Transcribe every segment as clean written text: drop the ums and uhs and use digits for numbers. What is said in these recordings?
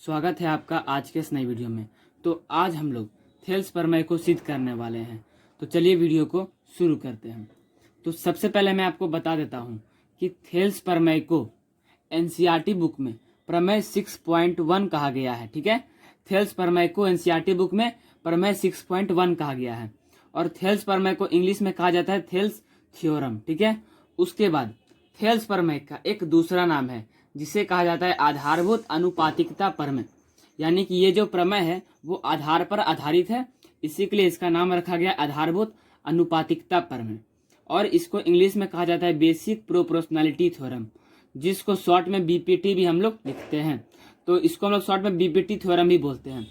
स्वागत है आपका आज के इस नई वीडियो में। तो आज हम लोग थेल्स प्रमेय को सिद्ध करने वाले हैं। तो चलिए वीडियो को शुरू करते हैं। तो सबसे पहले मैं आपको बता देता हूं कि थेल्स प्रमेय को एनसीईआरटी बुक में प्रमेय 6.1 कहा गया है। ठीक है, थेल्स प्रमेय को एनसीईआरटी बुक में प्रमेय 6.1 कहा गया है और थेल्स प्रमेय को इंग्लिश में कहा जाता है थेल्स थ्योरम। ठीक है, उसके बाद थेल्स प्रमेय का एक दूसरा नाम है जिसे कहा जाता है आधारभूत अनुपातिकता प्रमेय, यानी कि ये जो प्रमेय है वो आधार पर आधारित है, इसी के लिए इसका नाम रखा गया आधारभूत अनुपातिकता प्रमेय। और इसको इंग्लिश में कहा जाता है बेसिक प्रोपोर्शनैलिटी थ्योरम, जिसको शॉर्ट में बीपीटी भी हम लोग लिखते हैं। तो इसको हम लोग शॉर्ट में बीपीटी थ्योरम भी बोलते हैं।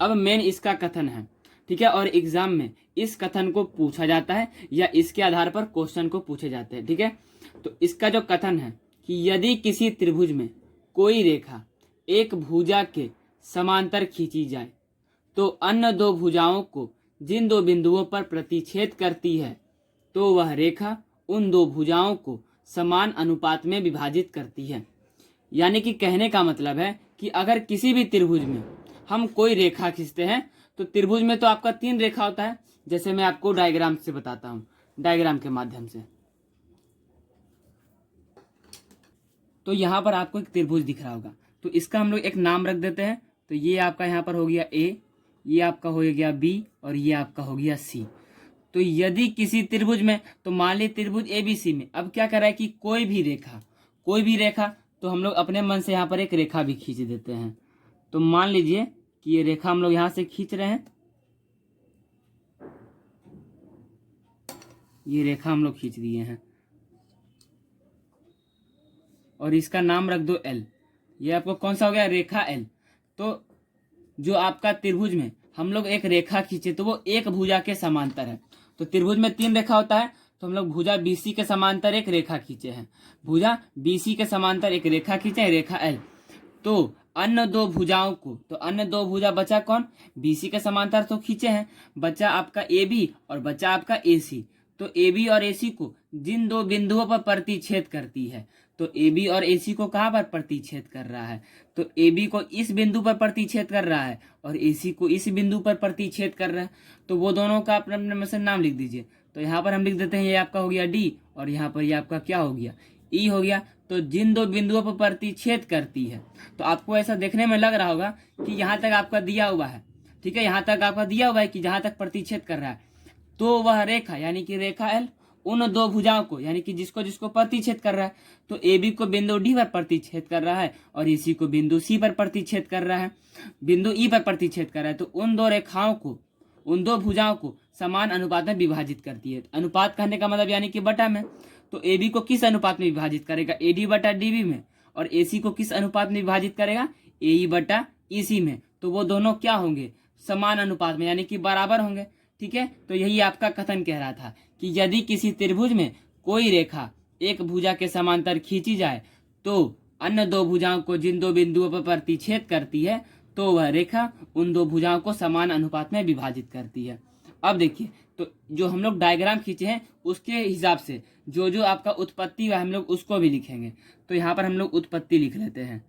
अब मेन इसका कथन है, ठीक है, और एग्जाम में इस कथन को पूछा जाता है या इसके आधार पर क्वेश्चन को पूछे जाते हैं। ठीक है, तो इसका जो कथन है कि यदि किसी त्रिभुज में कोई रेखा एक भुजा के समांतर खींची जाए तो अन्य दो भुजाओं को जिन दो बिंदुओं पर प्रतिच्छेद करती है तो वह रेखा उन दो भुजाओं को समान अनुपात में विभाजित करती है। यानी कि कहने का मतलब है कि अगर किसी भी त्रिभुज में हम कोई रेखा खींचते हैं तो त्रिभुज में तो आपका 3 रेखा होता है, जैसे मैं आपको डायग्राम से बताता हूँ, डायग्राम के माध्यम से। तो यहाँ पर आपको एक त्रिभुज दिख रहा होगा, तो इसका हम लोग एक नाम रख देते हैं। तो ये आपका यहाँ पर हो गया ए, ये आपका हो गया बी और ये आपका हो गया सी। तो यदि किसी त्रिभुज में, तो मान ली त्रिभुज एबीसी में अब क्या कर रहा है कि कोई भी रेखा, तो हम लोग अपने मन से यहाँ पर एक रेखा भी खींच देते हैं। तो मान लीजिए कि ये रेखा हम लोग यहाँ से खींच रहे हैं, ये रेखा हम लोग खींच दिए हैं और इसका नाम रख दो एल। ये आपको कौन सा हो गया, रेखा एल। तो जो आपका त्रिभुज में हम लोग एक रेखा खींचे तो वो एक भुजा के समांतर है। तो त्रिभुज में 3 रेखा होता है, तो हम लोग भुजा बीसी के समांतर एक रेखा खींचे हैं, भुजा बीसी के समांतर एक रेखा खींचे हैं, रेखा एल। तो अन्य दो भुजाओं को, तो अन्य दो भुजा बचा कौन, बीसी के समांतर तो खींचे हैं, बचा आपका ए बी और बचा आपका ए सी। तो ए बी और ए सी को जिन दो बिंदुओं पर प्रतिच्छेद करती है, तो ए बी और ए सी को कहाँ पर प्रतिच्छेद कर रहा है, तो ए बी को इस बिंदु पर प्रतिच्छेद कर रहा है और ए सी को इस बिंदु पर प्रतिच्छेद कर रहा है। तो वो दोनों का अपने अपने में से नाम लिख दीजिए। तो यहाँ पर हम लिख देते हैं ये आपका हो गया डी और यहाँ पर ये आपका क्या हो गया, ई हो गया। तो जिन दो बिंदुओं पर प्रतिच्छेद करती है, तो आपको ऐसा देखने में लग रहा होगा कि यहाँ तक आपका दिया हुआ है, ठीक है, यहाँ तक आपका दिया हुआ है कि जहाँ तक प्रतिच्छेद कर रहा है, तो वह रेखा यानी कि रेखा एल उन दो भुजाओं को, यानी कि जिसको जिसको प्रतिच्छेद कर रहा है, तो ए बी को बिंदु डी पर प्रतिच्छेद कर रहा है और ए सी को बिंदु सी पर प्रतिच्छेद कर रहा है, बिंदु ई पर प्रतिच्छेद कर रहा है। तो उन दो रेखाओं को, उन दो भुजाओं को समान अनुपात में विभाजित करती है। अनुपात कहने का मतलब यानी कि बटा में। तो ए बी को किस अनुपात में विभाजित करेगा, ए डी बटा डी बी में, और ए सी को किस अनुपात में विभाजित करेगा, ए ई बटा ई सी में। तो वो दोनों क्या होंगे, समान अनुपात में, यानी कि बराबर होंगे। ठीक है, तो यही आपका कथन कह रहा था कि यदि किसी त्रिभुज में कोई रेखा एक भुजा के समांतर खींची जाए तो अन्य दो भुजाओं को जिन दो बिंदुओं पर प्रतिच्छेद करती है तो वह रेखा उन दो भुजाओं को समान अनुपात में विभाजित करती है। अब देखिए, तो जो हम लोग डायग्राम खींचे हैं उसके हिसाब से जो जो आपका उत्पत्ति है हम लोग उसको भी लिखेंगे। तो यहाँ पर हम लोग उत्पत्ति लिख लेते हैं।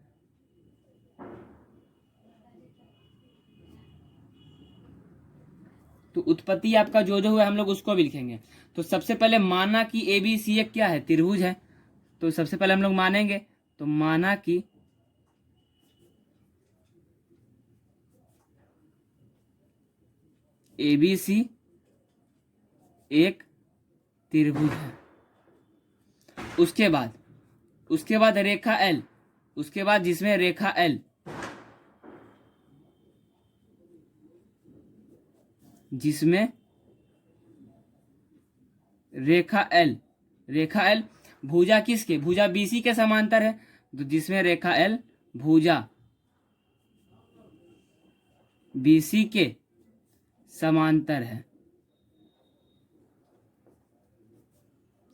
तो उत्पत्ति आपका जो जो हुआ हम लोग उसको भी लिखेंगे। तो सबसे पहले माना कि ए बी सी एक क्या है, त्रिभुज है। तो सबसे पहले हम लोग मानेंगे, तो माना कि ए बी सी एक त्रिभुज है। उसके बाद रेखा एल, उसके बाद जिसमें रेखा एल, जिसमें रेखा एल भुजा किसके, भुजा बीसी के समांतर है। तो जिसमें रेखा एल भुजा बीसी के समांतर है,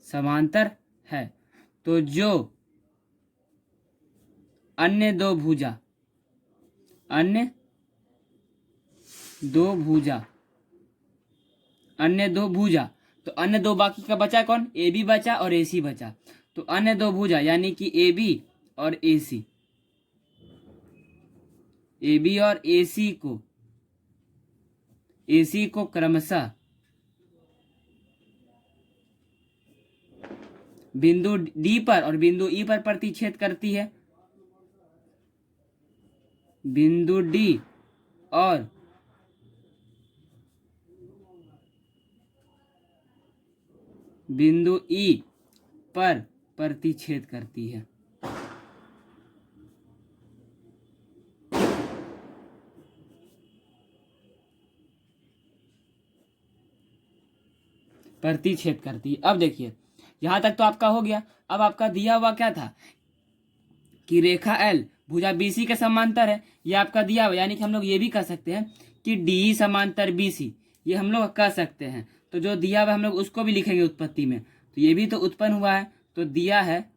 समांतर है। तो जो अन्य दो भुजा तो अन्य दो बाकी का बचा कौन, ए बी बचा और ए सी बचा। तो अन्य दो भुजा यानी कि ए बी और ए सी, ए बी और ए सी को क्रमशः बिंदु डी पर और बिंदु ई पर प्रतिच्छेद करती है। बिंदु डी और बिंदु ई पर प्रतिच्छेद करती है। प्रतिच्छेद करती है। अब देखिए यहां तक तो आपका हो गया। अब आपका दिया हुआ क्या था कि रेखा एल भुजा बीसी के समांतर है, ये आपका दिया हुआ, यानी कि हम लोग ये भी कह सकते हैं कि डी समांतर बीसी, ये हम लोग कह सकते हैं। तो जो दिया हुआ हम लोग उसको भी लिखेंगे उत्पत्ति में, तो ये भी तो उत्पन्न हुआ है। तो दिया है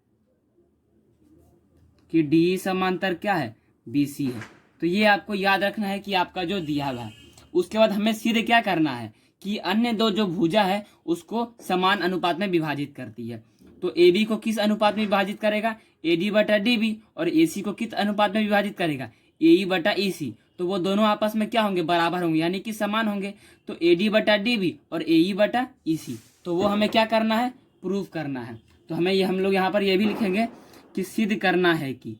कि डी समांतर क्या है, बीसी है। तो ये आपको याद रखना है कि आपका जो दिया हुआ है। उसके बाद हमें सीधे क्या करना है कि अन्य दो जो भुजा है उसको समान अनुपात में विभाजित करती है। तो ए बी को किस अनुपात में विभाजित करेगा, ए डी बटा डी बी, और ए सी को किस अनुपात में विभाजित करेगा, ए ई बटा ई सी। तो वो दोनों आपस में क्या होंगे, बराबर होंगे, यानी कि समान होंगे। तो ए डी बटा डी बी और ए ई बटा ई सी, तो वो हमें क्या करना है, प्रूफ करना है। तो हमें ये हम लोग यहाँ पर ये भी लिखेंगे कि सिद्ध करना है कि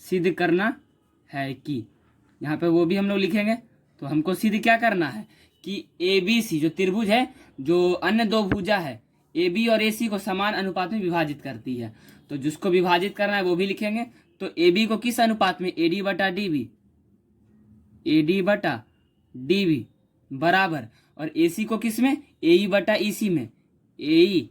सिद्ध करना है कि, यहाँ पे वो भी हम लोग लिखेंगे। तो हमको सिद्ध क्या करना है कि ए बी सी जो त्रिभुज है, जो अन्य दो भुजा है ए बी और ए सी को समान अनुपात में विभाजित करती है। तो जिसको विभाजित करना है वो भी लिखेंगे। तो ए बी को किस अनुपात में, ए डी बटा डी बी, ए डी बटा डी बी बराबर, और ए सी को किस में, ए ई बटा ई सी में, ए ई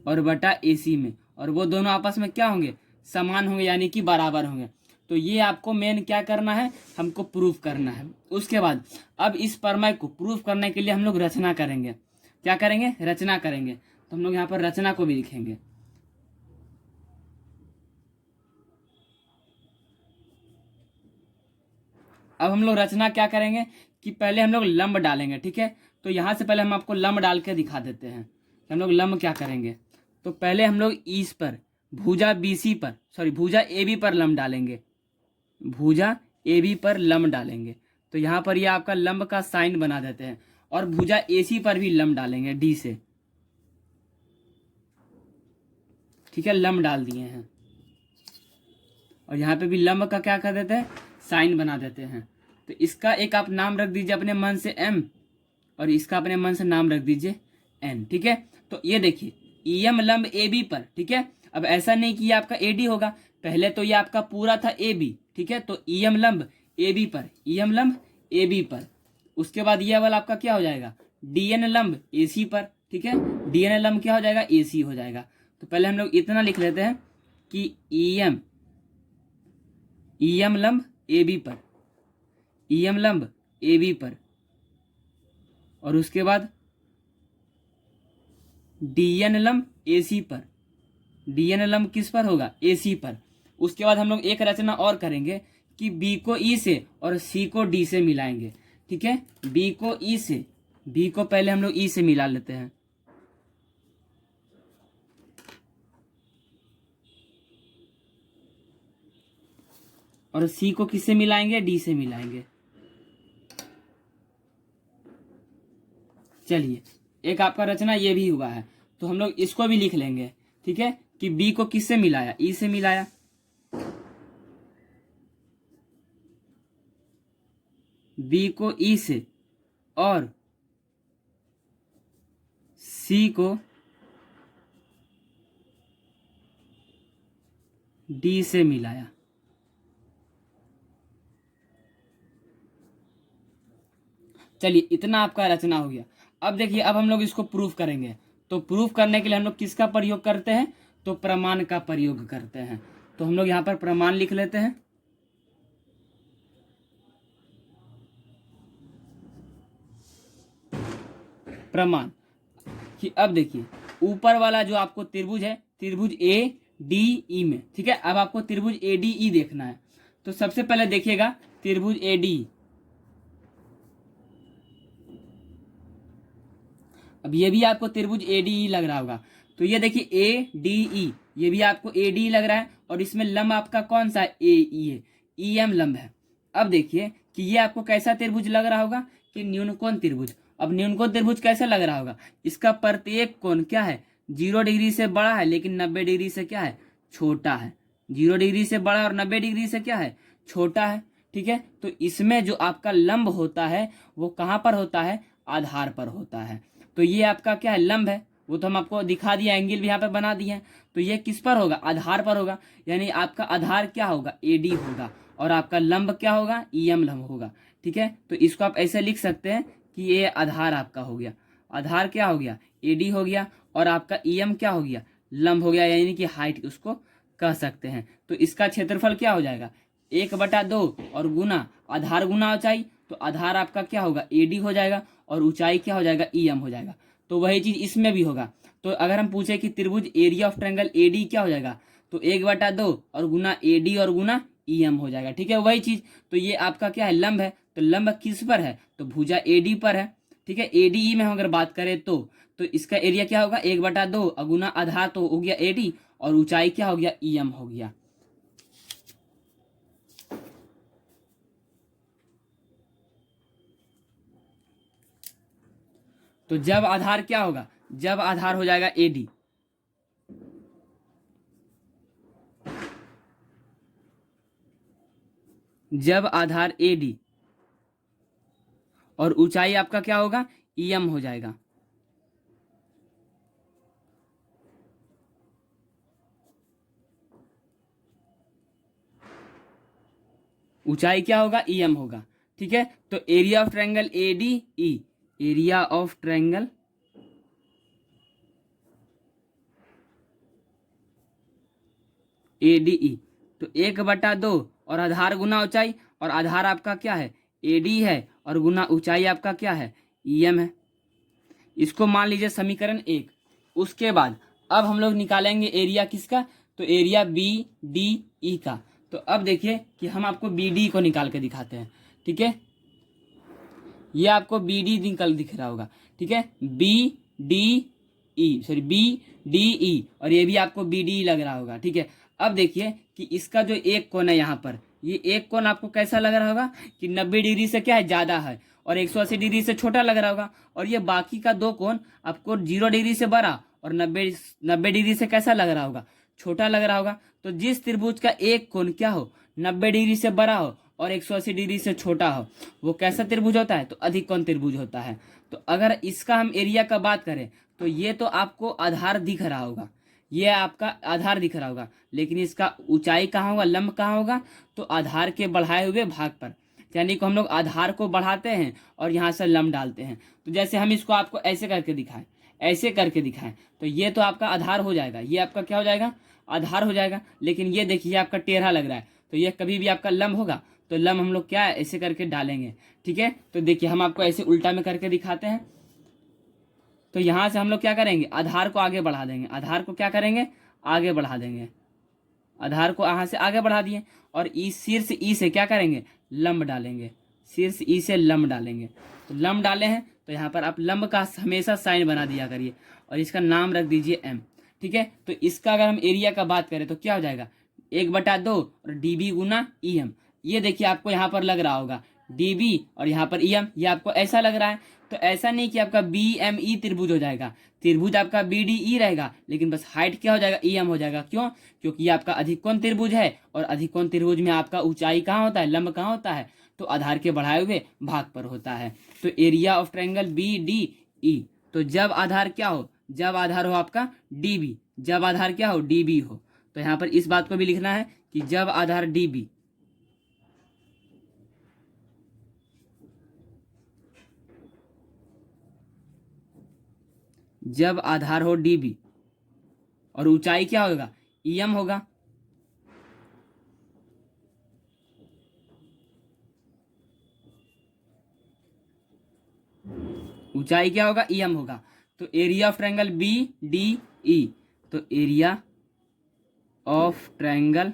और बटा ए सी में, और वो दोनों आपस में क्या होंगे, समान होंगे, यानी कि बराबर होंगे। तो ये आपको मेन क्या करना है, हमको प्रूफ करना है। उसके बाद अब इस प्रमेय को प्रूफ करने के लिए हम लोग रचना करेंगे। क्या करेंगे, रचना करेंगे। तो हम लोग यहाँ पर रचना को भी लिखेंगे। अब हम लोग रचना क्या करेंगे कि पहले हम लोग लंब डालेंगे, ठीक है। तो यहाँ से पहले हम आपको लंब डाल के दिखा देते हैं। हम लोग लंब क्या करेंगे, तो पहले हम लोग इस पर भुजा बीसी पर, सॉरी भुजा ए बी पर लंब डालेंगे, भुजा ए बी पर लंब डालेंगे। तो यहाँ पर ये आपका लंब का साइन बना देते हैं, और भुजा ए सी पर भी लंब डालेंगे डी से, ठीक है, लंब डाल दिए हैं। और यहाँ पे भी लंब का क्या कर देते हैं, साइन बना देते हैं। तो इसका एक आप नाम रख दीजिए अपने मन से एम, और इसका अपने मन से नाम रख दीजिए एन, ठीक है। तो ये देखिए ई एम लंब ए बी पर, ठीक है। अब ऐसा नहीं कि ये आपका ए डी होगा, पहले तो ये आपका पूरा था ए बी, ठीक है। तो ई एम लंब ए बी पर, ई एम लंब ए बी पर, उसके बाद ये वाला आपका क्या हो जाएगा, डी एन लंब ए सी पर, ठीक है। डी एन लंब क्या हो जाएगा, ए सी हो जाएगा। तो पहले हम लोग इतना लिख लेते हैं कि ई एम लंब ए बी पर, ई एम लंब ए बी पर, और उसके बाद डी एन लंब ए सी पर, डी एन लंब किस पर होगा, ए सी पर। उसके बाद हम लोग एक रचना और करेंगे कि बी को ई से और सी को डी से मिलाएंगे, ठीक है। बी को ई से, बी को पहले हम लोग ई से मिला लेते हैं, और सी को किससे मिलाएंगे, डी से मिलाएंगे। चलिए एक आपका रचना ये भी हुआ है, तो हम लोग इसको भी लिख लेंगे, ठीक है, कि बी को किससे मिलाया, ई से मिलाया, बी को ई से और सी को डी से मिलाया। चलिए इतना आपका रचना हो गया। अब देखिए अब हम लोग इसको प्रूफ करेंगे। तो प्रूफ करने के लिए हम लोग किसका प्रयोग करते हैं, तो प्रमाण का प्रयोग करते हैं। तो हम लोग यहाँ पर प्रमाण लिख लेते हैं। प्रमाण कि अब देखिए ऊपर वाला जो आपको त्रिभुज है, त्रिभुज ए डी ई में, ठीक है। अब आपको त्रिभुज ए डी ई देखना है। तो सबसे पहले देखिएगा त्रिभुज ए डी, अब ये भी आपको त्रिभुज ए डी ई लग रहा होगा। तो ये देखिए ए डी ई, ये भी आपको ए डी लग रहा है, और इसमें लंब आपका कौन सा ए ई है, ई एम लंब है। अब देखिए कि ये आपको कैसा त्रिभुज लग रहा होगा, कि न्यूनकोण त्रिभुज। अब न्यूनकोण त्रिभुज कैसे लग रहा होगा, इसका प्रत्येक कोण क्या है, 0 डिग्री से बड़ा है लेकिन 90 डिग्री से क्या है, छोटा है। 0 डिग्री से बड़ा और 90 डिग्री से क्या है, छोटा है। ठीक है, तो इसमें जो आपका लंब होता है वो कहाँ पर होता है, आधार पर होता है। तो ये आपका क्या है, लंब है, वो तो हम आपको दिखा दिया, एंगल भी यहाँ पे बना दिए हैं। तो ये किस पर होगा, आधार पर होगा, यानी आपका आधार क्या होगा, एडी होगा, और आपका लंब क्या होगा, ईएम लंब होगा। ठीक है, तो इसको आप ऐसे लिख सकते हैं कि ये आधार आपका हो गया, आधार क्या हो गया, एडी हो गया, और आपका ईएम क्या हो गया, लंब हो गया, यानी कि हाइट उसको कह सकते हैं। तो इसका क्षेत्रफल क्या हो जाएगा, 1/2 और गुना आधार गुना ऊंचाई, तो आधार आपका क्या होगा, एडी हो जाएगा, और ऊंचाई क्या हो जाएगा, ईएम हो जाएगा। तो वही चीज इसमें भी होगा। तो अगर हम पूछे कि त्रिभुज एरिया ऑफ ट्रायंगल एडी क्या हो जाएगा, तो 1/2 और गुना एडी और गुना ईएम हो जाएगा। ठीक है, वही चीज। तो ये आपका क्या है, लंब है, तो लंब किस पर है, तो भुजा एडी पर है। ठीक है, एडीई में हम अगर बात करें तो इसका एरिया क्या होगा, 1/2 गुना आधार तो हो गया एडी, और ऊंचाई क्या हो गया, ईएम हो गया। तो जब आधार क्या होगा, जब आधार हो जाएगा एडी, जब आधार एडी और ऊंचाई आपका क्या होगा, ईएम हो जाएगा। ऊंचाई क्या होगा, ईएम होगा। ठीक है, तो area of triangle A D E, area of triangle A D E, तो 1/2 और आधार गुना ऊंचाई, और आधार आपका क्या है, एडी है, और गुना ऊंचाई आपका क्या है, ईएम है। इसको मान लीजिए समीकरण 1। उसके बाद अब हम लोग निकालेंगे एरिया किसका, तो एरिया बी डी ई का। तो अब देखिए कि हम आपको बी डी को निकाल के दिखाते हैं। ठीक है, ये आपको बी डी निकल दिख रहा होगा। ठीक है, B D E, sorry B D E, और ये भी आपको बी डी लग रहा होगा। ठीक है, अब देखिए कि इसका जो एक कोण है यहाँ पर, ये एक कोण आपको कैसा लग रहा होगा, कि 90 डिग्री से क्या है, ज्यादा है, और 180 डिग्री से छोटा लग रहा होगा। और ये बाकी का दो कोण आपको 0 डिग्री से बड़ा और 90 डिग्री से कैसा लग रहा होगा, छोटा लग रहा होगा। तो जिस त्रिभुज का एक कोण क्या हो, 90 डिग्री से बड़ा हो और 180 डिग्री से छोटा हो, वो कैसा त्रिभुज होता है, तो अधिक कोण त्रिभुज होता है। तो अगर इसका हम एरिया का बात करें, तो ये तो आपको आधार दिख रहा होगा, ये आपका आधार दिख रहा होगा, लेकिन इसका ऊंचाई कहाँ होगा, लंब कहाँ होगा, तो आधार के बढ़ाए हुए भाग पर। यानी कि हम लोग आधार को बढ़ाते हैं और यहाँ से लंब डालते हैं। तो जैसे हम इसको आपको ऐसे करके दिखाएं, ऐसे करके दिखाएं, तो ये तो आपका आधार हो जाएगा, ये आपका क्या हो जाएगा, आधार हो जाएगा। लेकिन ये देखिए आपका टेढ़ा लग रहा है, तो ये कभी भी आपका लंब होगा, तो लंब हम लोग क्या है, ऐसे करके डालेंगे। ठीक है, तो देखिए हम आपको ऐसे उल्टा में करके दिखाते हैं। तो यहाँ से हम लोग क्या करेंगे, आधार को आगे बढ़ा देंगे, आधार को क्या करेंगे, आगे बढ़ा देंगे, आधार को यहाँ से आगे बढ़ा दिए, और ई शीर्ष ई से क्या करेंगे, लंब डालेंगे, शीर्ष ई से लंब डालेंगे। तो लंब डाले हैं, तो यहाँ पर आप लंब का हमेशा साइन बना दिया करिए, और इसका नाम रख दीजिए एम। ठीक है, तो इसका अगर हम एरिया का बात करें तो क्या हो जाएगा, 1/2 और डीबी गुना ईएम। ये देखिए आपको यहाँ पर लग रहा होगा डीबी, और यहाँ पर ईएम, ये आपको ऐसा लग रहा है। तो ऐसा नहीं कि आपका बी एम ई त्रिभुज हो जाएगा, त्रिभुज आपका बी डी ई रहेगा, लेकिन बस हाइट क्या हो जाएगा, ईएम हो जाएगा। क्यों, क्योंकि ये आपका अधिकोण त्रिभुज है, और अधिकोण त्रिभुज में आपका ऊंचाई कहाँ होता है, लंब कहाँ होता है, तो आधार के बढ़ाए हुए भाग पर होता है। तो area of triangle B D E, तो जब आधार क्या हो, जब आधार हो आपका डीबी, जब आधार क्या हो, डीबी हो। तो यहाँ पर इस बात को भी लिखना है कि जब आधार डीबी, जब आधार हो डीबी और ऊंचाई क्या होगा, ईएम होगा। ऊंचाई क्या होगा, ईएम होगा। तो area of triangle B D E, तो area of triangle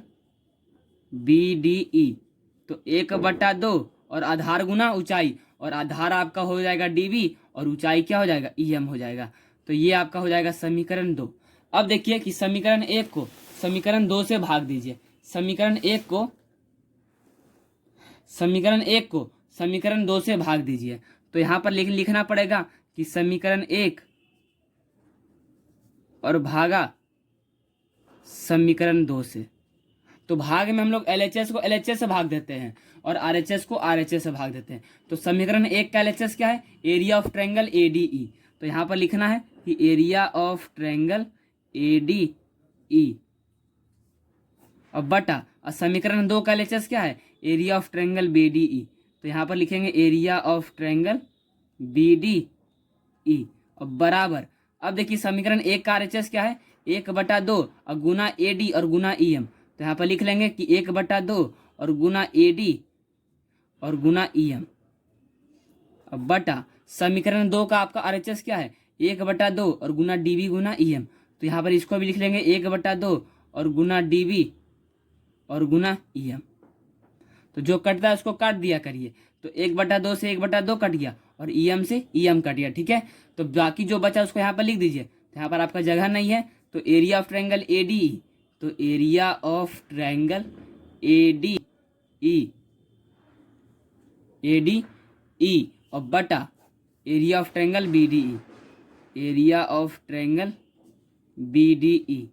B D E, तो 1/2 और आधार गुना ऊंचाई, और आधार आपका हो जाएगा डीबी, और ऊंचाई क्या हो जाएगा, ईएम हो जाएगा। तो ये आपका हो जाएगा समीकरण 2। अब देखिए कि समीकरण 1 को समीकरण 2 से भाग दीजिए। समीकरण 1 को समीकरण 2 से भाग दीजिए। तो यहाँ पर लिखना पड़ेगा कि समीकरण 1 और भागा समीकरण 2 से। तो भाग में हम लोग LHS को LHS से भाग देते हैं और RHS को RHS से भाग देते हैं। तो समीकरण 1 का LHS क्या है? Area of triangle ADE। तो यहाँ पर लिखना है कि एरिया ऑफ ट्रायंगल ADE और बटा, और समीकरण 2 का LHS क्या है? Area of triangle BDE। तो यहाँ पर लिखेंगे एरिया ऑफ ट्रायंगल BDE और बराबर। अब देखिए समीकरण 1 का RHS क्या है? 1/2 और गुना AD और गुना EM। तो यहाँ पर लिख लेंगे कि 1/2 और गुना AD और गुना EM अब बटा समीकरण 2 का आपका RHS क्या है? 1/2 और गुना DB गुना EM। तो यहाँ पर इसको भी लिख लेंगे 1/2 और गुना DB और गुना EM। तो जो कटता है उसको काट दिया करिए। तो 1/2 से 1/2 कट गया और EM से EM कट गया, ठीक है। तो बाकी जो बचा उसको यहाँ पर लिख दीजिए। तो यहाँ पर आपका जगह नहीं है, तो एरिया ऑफ ट्रायंगल ADE, तो एरिया ऑफ ट्रायंगल ADE और बटा area of triangle BDE, area of triangle BDE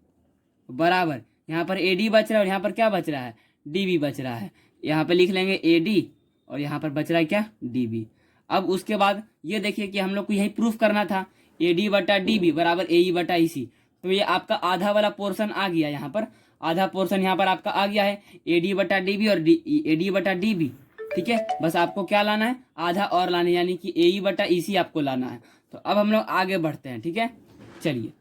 बराबर। यहाँ पर AD बच रहा है और यहाँ पर क्या बच रहा है? DB बच रहा है। यहाँ पर लिख लेंगे AD और यहाँ पर बच रहा है क्या? DB। अब उसके बाद ये देखिए कि हम लोग को यही प्रूफ करना था, AD/DB बराबर AE/EC। तो ये आपका आधा वाला पोर्शन आ गया, यहाँ पर आधा पोर्शन यहाँ पर आपका आ गया है, AD/DB और AD/DB, ठीक है। बस आपको क्या लाना है? आधा और लाना है, यानी कि AE/EC आपको लाना है। तो अब हम लोग आगे बढ़ते हैं, ठीक है। चलिए,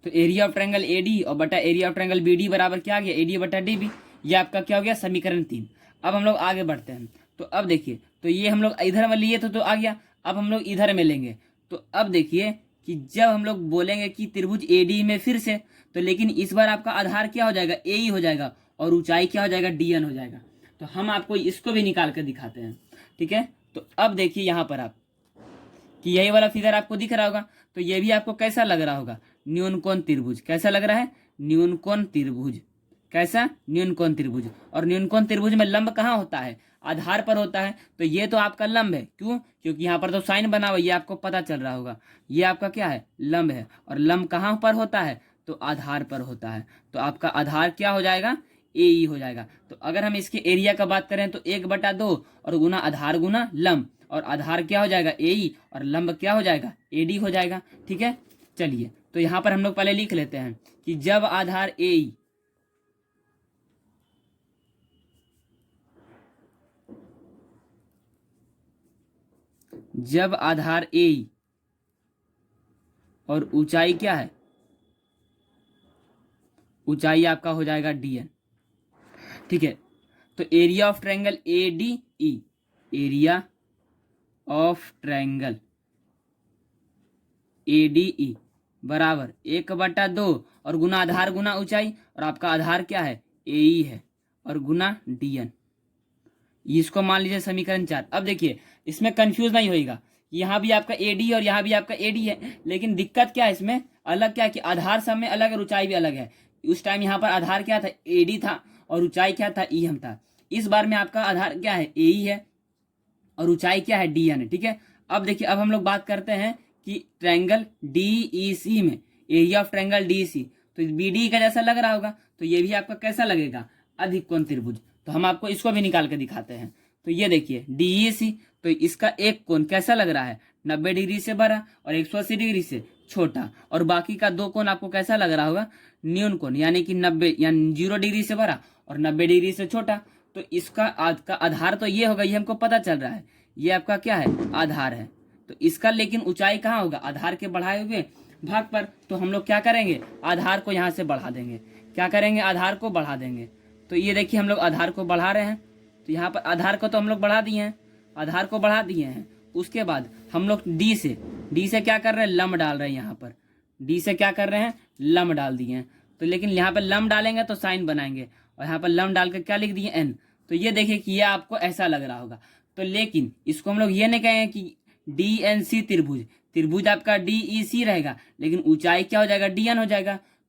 तो एरिया ऑफ ट्रायंगल AD और बटा एरिया ऑफ ट्रायंगल BD बराबर क्या आ गया? AD/DB। ये आपका क्या हो गया? समीकरण 3। अब हम लोग आगे बढ़ते हैं। तो अब देखिए, तो ये हम लोग इधर में लिए तो आ गया। अब हम लोग इधर में लेंगे। तो अब देखिए कि जब हम लोग बोलेंगे कि त्रिभुज AD में फिर से, तो लेकिन इस बार आपका आधार क्या हो जाएगा? AE हो जाएगा और ऊंचाई क्या हो जाएगा? DN हो जाएगा। तो हम आपको इसको भी निकाल कर दिखाते हैं, ठीक है। तो अब देखिए यहाँ पर आप कि यही वाला फिगर आपको दिख रहा होगा। तो ये भी आपको कैसा लग रहा होगा? न्यूनकोण त्रिभुज। कैसा लग रहा है? न्यूनकोण त्रिभुज। कैसा? न्यूनकोण त्रिभुज। और न्यूनकोण त्रिभुज में लंब कहाँ होता है? आधार पर होता है। तो ये तो आपका लंब है। क्यों? क्योंकि यहाँ पर तो साइन बना हुआ, ये आपको पता चल रहा होगा। ये आपका क्या है? लंब है। और लंब कहाँ पर होता है? तो आधार पर होता है। तो आपका आधार क्या हो जाएगा? AE हो जाएगा। तो अगर हम इसके एरिया का बात करें तो 1/2 और गुना आधार गुना लंब, और आधार क्या हो जाएगा? AE और लंब क्या हो जाएगा? AD हो जाएगा, ठीक है। चलिए, तो यहाँ पर हम लोग पहले लिख लेते हैं कि जब आधार AE और ऊंचाई क्या है? ऊंचाई आपका हो जाएगा DN, ठीक है। तो area of triangle ADE, area of triangle ADE बराबर 1/2 और गुना आधार गुना ऊंचाई, और आपका आधार क्या है? AE है, और गुना DN। इसको मान लीजिए समीकरण 4। अब देखिए, इसमें कंफ्यूज नहीं होएगा। यहाँ भी आपका AD और यहाँ भी आपका AD है, लेकिन दिक्कत क्या है इसमें? अलग क्या है कि आधार सब में अलग है, ऊंचाई भी अलग है। उस टाइम यहाँ पर आधार क्या था? AD था और ऊंचाई क्या था? EM था। इस बार में आपका आधार क्या है? AE है और ऊंचाई क्या है? DN है, ठीक है। अब देखिए, अब हम लोग बात करते हैं कि ट्रायंगल DEC में एरिया ऑफ ट्रायंगल DEC, तो BD का जैसा लग रहा होगा, तो ये भी आपका कैसा लगेगा? अधिक कोण त्रिभुज। तो हम आपको इसको भी निकाल के दिखाते हैं। तो ये देखिए DEC, तो इसका एक कोण कैसा लग रहा है? 90 डिग्री से बड़ा और 180 डिग्री से छोटा, और बाकी का 2 कोण आपको कैसा लग रहा होगा? न्यून कोण, यानी कि 90 यानी 0 डिग्री से बड़ा और 90 डिग्री से छोटा। तो इसका आधार तो ये होगा, ये हमको पता चल रहा है। ये आपका क्या है? आधार है। तो इसका लेकिन ऊंचाई कहाँ होगा? आधार के बढ़ाए हुए भाग पर। तो हम लोग क्या करेंगे? आधार को यहाँ से बढ़ा देंगे। क्या करेंगे? आधार को बढ़ा देंगे। तो ये देखिए, हम लोग आधार को बढ़ा रहे हैं। तो यहाँ पर आधार को तो हम लोग बढ़ा दिए हैं, आधार को बढ़ा दिए हैं। उसके बाद हम लोग डी से क्या कर रहे हैं? लंब डाल रहे हैं। यहाँ पर डी से क्या कर रहे हैं? लंब डाल दिए हैं। तो लेकिन यहाँ पर लंब डालेंगे तो साइन बनाएंगे, और यहाँ पर लंब डाल कर क्या लिख दिए? एन। तो ये देखिए कि ये आपको ऐसा लग रहा होगा। तो लेकिन इसको हम लोग ये नहीं कहेंगे कि DNC त्रिभुज आपका DEC रहेगा, लेकिन ऊंचाई क्या हो जाएगा? DN हो जाएगा।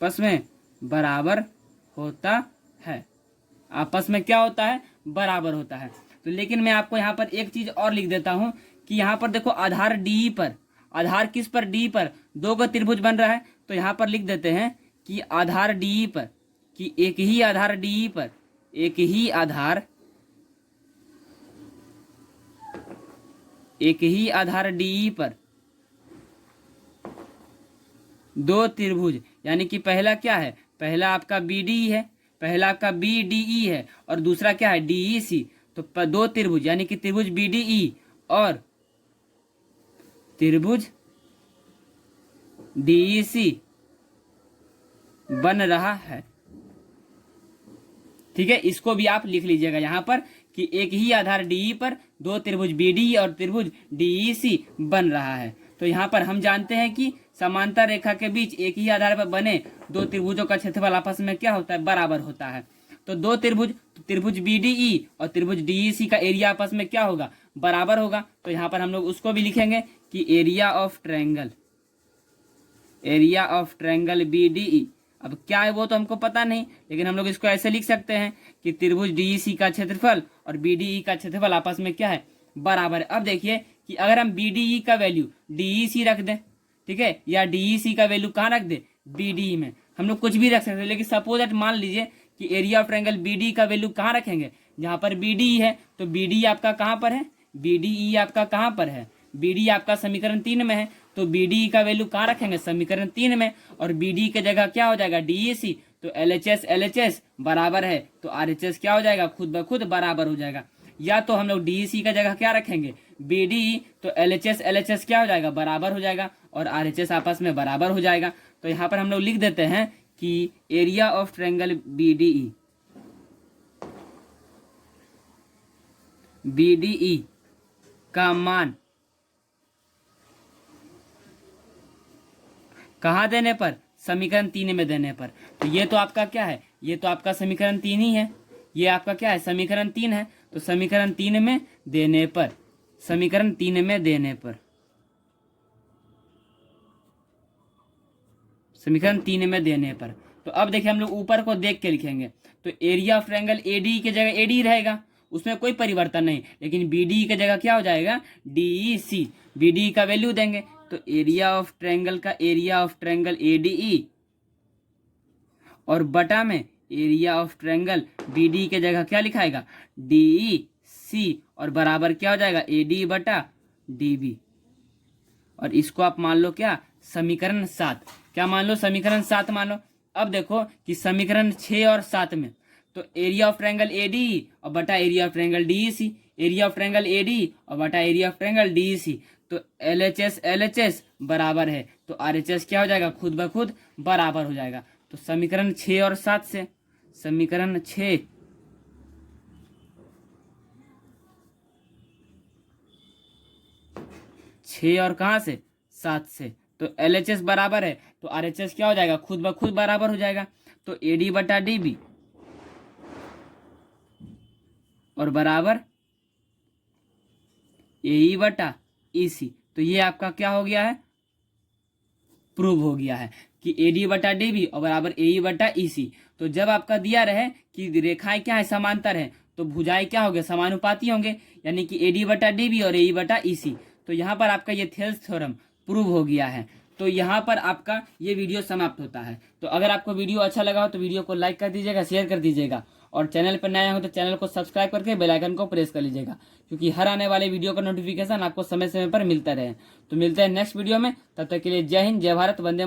आपस में बराबर होता है, आपस में क्या होता है, बराबर होता है। तो लेकिन मैं आपको यहाँ पर एक चीज और लिख देता हूँ कि यहाँ पर देखो आधार डी पर, आधार किस पर, डी पर दो का त्रिभुज बन रहा है, तो यहाँ पर लिख देते हैं कि आधार डी पर, कि एक ही आधार डी पर, एक ही आधार, एक ही आधार डी पर दो त्रिभुज, यानी कि पहला क्या है, पहला आपका बी डी है, पहला आपका बी डी ई है, और दूसरा क्या है, डी ई सी। तो दो त्रिभुज यानी कि त्रिभुज बी डी ई और त्रिभुज डी ई सी बन रहा है। ठीक है, इसको भी आप लिख लीजिएगा यहाँ पर कि एक ही आधार डी पर दो त्रिभुज बी डी और त्रिभुज डी ई सी बन रहा है। तो यहाँ पर हम जानते हैं कि समांतर रेखा के बीच एक ही आधार पर बने दो त्रिभुजों का क्षेत्रफल आपस में क्या होता है, बराबर होता है। तो दो त्रिभुज, त्रिभुज बी डी ई और त्रिभुज डी ई सी का एरिया आपस में क्या होगा, बराबर होगा। तो यहाँ पर हम लोग उसको भी लिखेंगे कि area of triangle, area of triangle B D E. अब क्या है वो तो हमको पता नहीं, लेकिन हम लोग इसको ऐसे लिख सकते हैं कि त्रिभुज डी ई सी का क्षेत्रफल और बी डी ई का क्षेत्रफल आपस में क्या है, बराबर है। अब देखिए कि अगर हम बी डी ई का वैल्यू डी ई सी रख दें, ठीक है, या डी ई सी का वैल्यू कहाँ रख दे, बी डी ई में, हम लोग कुछ भी रख सकते हैं। लेकिन सपोज दैट मान लीजिए कि area of triangle B D का वैल्यू कहाँ रखेंगे, जहाँ पर बी डी है, तो बी डी आपका कहाँ पर है, बी डी ई आपका कहाँ पर है, बी डी आपका समीकरण 3 में है। तो बी डी का वैल्यू कहाँ रखेंगे, समीकरण 3 में, और बी डी की जगह क्या हो जाएगा, डी ई सी। तो एल एच एस बराबर है, तो आर एच एस क्या हो जाएगा, खुद ब खुद बराबर हो जाएगा। या तो हम लोग डी ई सी का जगह क्या रखेंगे, बी डी, तो एल एच एस क्या हो जाएगा, बराबर हो जाएगा, और आर एच एस आपस में बराबर हो जाएगा। तो यहाँ पर हम लोग लिख देते हैं कि area of triangle B D E, B D E का मान कहाँ देने पर, समीकरण 3 में देने पर। तो ये तो आपका क्या है, ये तो आपका समीकरण 3 ही है, ये आपका क्या है, समीकरण 3 है। तो समीकरण 3 में देने पर, समीकरण 3 में देने पर, समीकरण 3 में देने पर, तो अब देखिए हम लोग ऊपर को देख के लिखेंगे। तो area of triangle A D की जगह ए डी रहेगा, उसमें कोई परिवर्तन नहीं, लेकिन बी डी की जगह क्या हो जाएगा, D E C. B D का वैल्यू देंगे, तो एरिया ऑफ ट्रायंगल का area of triangle A D E और बटा में area of triangle B D के जगह क्या लिखाएगा, डी ई सी, और बराबर क्या हो जाएगा, ए डी बटा डी बी। और इसको आप मान लो क्या, समीकरण 7, क्या मान लो, समीकरण 7 मान लो। अब देखो कि समीकरण 6 और 7 में, तो area of triangle A D और बटा area of triangle D E C, area of triangle A D और बटा area of triangle D E C. तो एल एच एस बराबर है, तो आर एच एस क्या हो जाएगा, खुद ब खुद बराबर हो जाएगा। तो समीकरण 6 और 7 से, समीकरण 6 और कहाँ से, 7 से, तो एल एच एस बराबर है, तो आर एच एस क्या हो जाएगा, खुद ब खुद बराबर हो जाएगा। तो ए डी बटा डी बी और बराबर ए ई बटा ई सी। तो ये आपका क्या हो गया है, प्रूव हो गया है कि ए डी बटा डी बी और बराबर ए ई बटा ई सी। तो जब आपका दिया रहे कि रेखाएं क्या है, समांतर है, तो भुजाएं क्या होंगे, समानुपाती होंगे, यानी कि ए डी बटा डी बी और ए ई बटा ई सी। तो यहाँ पर आपका ये थेल्स थ्योरम प्रूव हो गया है। तो यहाँ पर आपका ये वीडियो समाप्त होता है। तो अगर आपको वीडियो अच्छा लगा हो तो वीडियो को लाइक कर दीजिएगा, शेयर कर दीजिएगा, और चैनल पर नया हो तो चैनल को सब्सक्राइब करके बेल आइकन को प्रेस कर लीजिएगा, क्योंकि हर आने वाले वीडियो का नोटिफिकेशन आपको समय समय पर मिलता रहे। तो मिलते हैं नेक्स्ट वीडियो में, तब तक के लिए जय हिंद, जय भारत, वंदे मातरम।